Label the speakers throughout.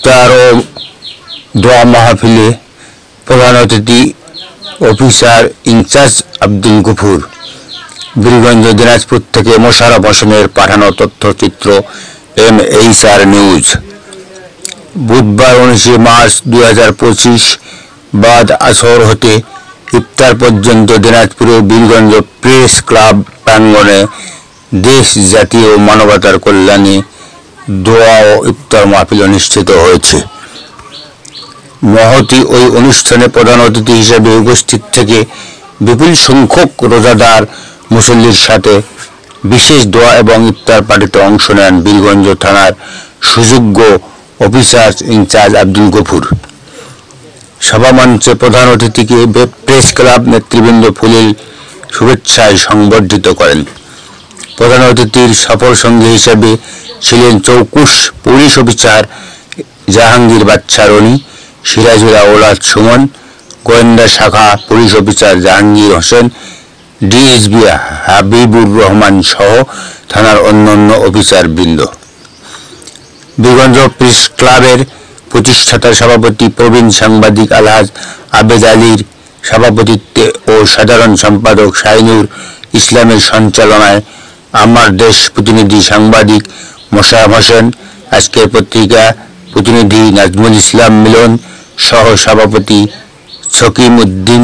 Speaker 1: ইফতার ও দোয়া মাহফিলে প্রধান অতিথি অফিসার ইনচার্জ আব্দুল গফুর। বীরগঞ্জ দিনাজপুর থেকে মোশাররফ হোসেনের পাঠানো তথ্যচিত্র MHR নিউজ। বুধবার 19 মার্চ 2025 বাদ আসর হতে ইফতার পর্যন্ত দিনাজপুরের বীরগঞ্জ প্রেস ক্লাব প্রাঙ্গণে দেশ জাতি ও মানবতার কল্যাণে দোয়া ও ইফতার মাহফিল অনুষ্ঠিত হয়েছে। মহতী ওই অনুষ্ঠানে প্রধান অতিথি হিসেবে উপস্থিত থেকে বিপুল সংখ্যক রোজাদার মুসল্লির সাথে বিশেষ দোয়া এবং ইফতার পার্টিতে অংশ নেন বীরগঞ্জ থানার সুযোগ্য অফিসার ইনচার্জ আব্দুল গফুর। সভামঞ্চে প্রধান অতিথিকে প্রেস ক্লাব নেতৃবৃন্দ ফুলেল শুভেচ্ছায় সংবর্ধিত করেন। প্রধান অতিথির সফর সঙ্গী হিসেবে ছিলেন চৌকুশ পুলিশ অফিসার জাহাঙ্গীর বাদশা রনি, সিরাজুল আওলাদ সুমন, গোয়েন্দা শাখা police officer Jahangir Hossain, DSP Habibur Rahman সহ থানার অন্যান্য অফিসারবৃন্দ। বীরগঞ্জ প্রেস ক্লাবের প্রতিষ্ঠাতা সভাপতি প্রবীণ সাংবাদিক আলহাজ আবেদ আলীর সভাপতিত্বে ও সাধারণ সম্পাদক শাহিনুর ইসলামের সঞ্চালনায় আমার দেশ প্রতিনিধি সাংবাদিক মোশাররফ হোসেন, আজকের পত্রিকা প্রতিনিধি নাজমুল ইসলাম মিলন সহ সভাপতি সকিম উদ্দিন,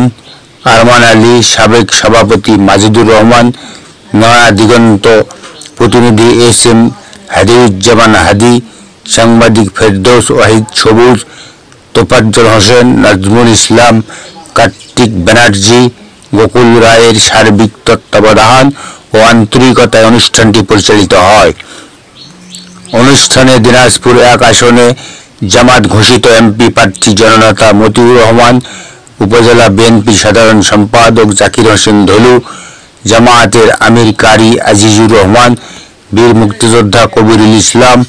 Speaker 1: আরমান আলী, সাবেক সভাপতি মাজেদুর রহমান, নয়া দিগন্ত প্রতিনিধি SM হাদিউজ্জামান হাদি, সাংবাদিক ফেরদৌস ওয়াহিদ সবুজ, তোফাজ্জল হোসেন, নাজমুল ইসলাম, কার্তিক ব্যানার্জি, গোকুল রায়ের সার্বিক তত্ত্বাবধান ও আন্তরিকতায় অনুষ্ঠানটি পরিচালিত হয়। অনুষ্ঠানে দিনাজপুর 1 আসনে জামাত ঘোষিত MP প্রার্থী জননেতা মতিউর রহমান, উপজেলা বিএনপি সাধারণ সম্পাদক জাকির হোসেন ধলু, জামায়াতের আমির কারি আজিজুর রহমান, বীর মুক্তিযোদ্ধা কবিরুল ইসলাম,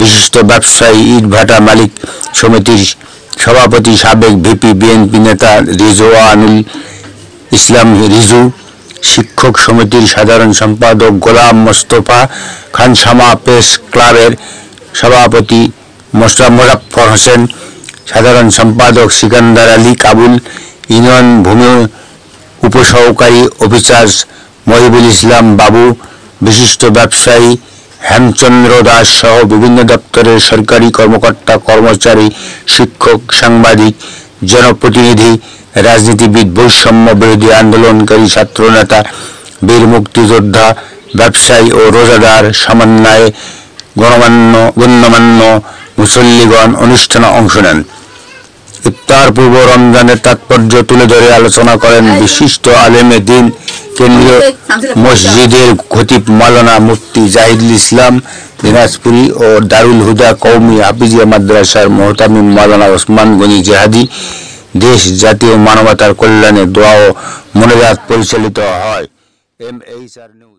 Speaker 1: বিশিষ্ট ব্যবসায়ী ইটভাটা মালিক সমিতির সভাপতি সাবেক VP বিএনপি নেতা রিজওয়ানুল ইসলাম রিজু, শিক্ষক সমিতির সাধারণ সম্পাদক গোলাম মোস্তফা, খানসামা প্রেস ক্লাবের সভাপতি মোজাফফর হোসেন, সাধারণ সম্পাদক সিকান্দার আলী কাবুল, ইউনিয়ন ভূমি উপসহকারী অফিসার মহিবুল ইসলাম বাবু, বিশিষ্ট ব্যবসায়ী হেমচন্দ্র দাস সহ বিভিন্ন দপ্তরের সরকারি কর্মকর্তা কর্মচারী, শিক্ষক, সাংবাদিক, জনপ্রতিনিধি, রাজনীতিবিদ, বৈষম্য বিরোধী আন্দোলনকারী ছাত্রনেতা, বীর মুক্তিযোদ্ধা, ব্যবসায়ী ও রোজাদার সমন্বয়ে গণ্যমান্য মুসল্লিগণ অনুষ্ঠানে অংশ নেন। ইফতার পূর্ব রমজানের তাৎপর্য তুলে ধরে আলোচনা করেন বিশিষ্ট আলেমে দিন কেন্দ্রীয় মসজিদের খতিব মাওলানা মুফতি জাহিদুল ইসলাম দিনাজপুরি ও দারুল হুদা কওমি হাফিজিয়া মাদ্রাসার মুহতামিম মাওলানা ওসমান গনি জেহাদি। দেশ জাতি ও মানবতার কল্যাণে দোয়া ও মোনাজাত পরিচালিত হয়। MHR news.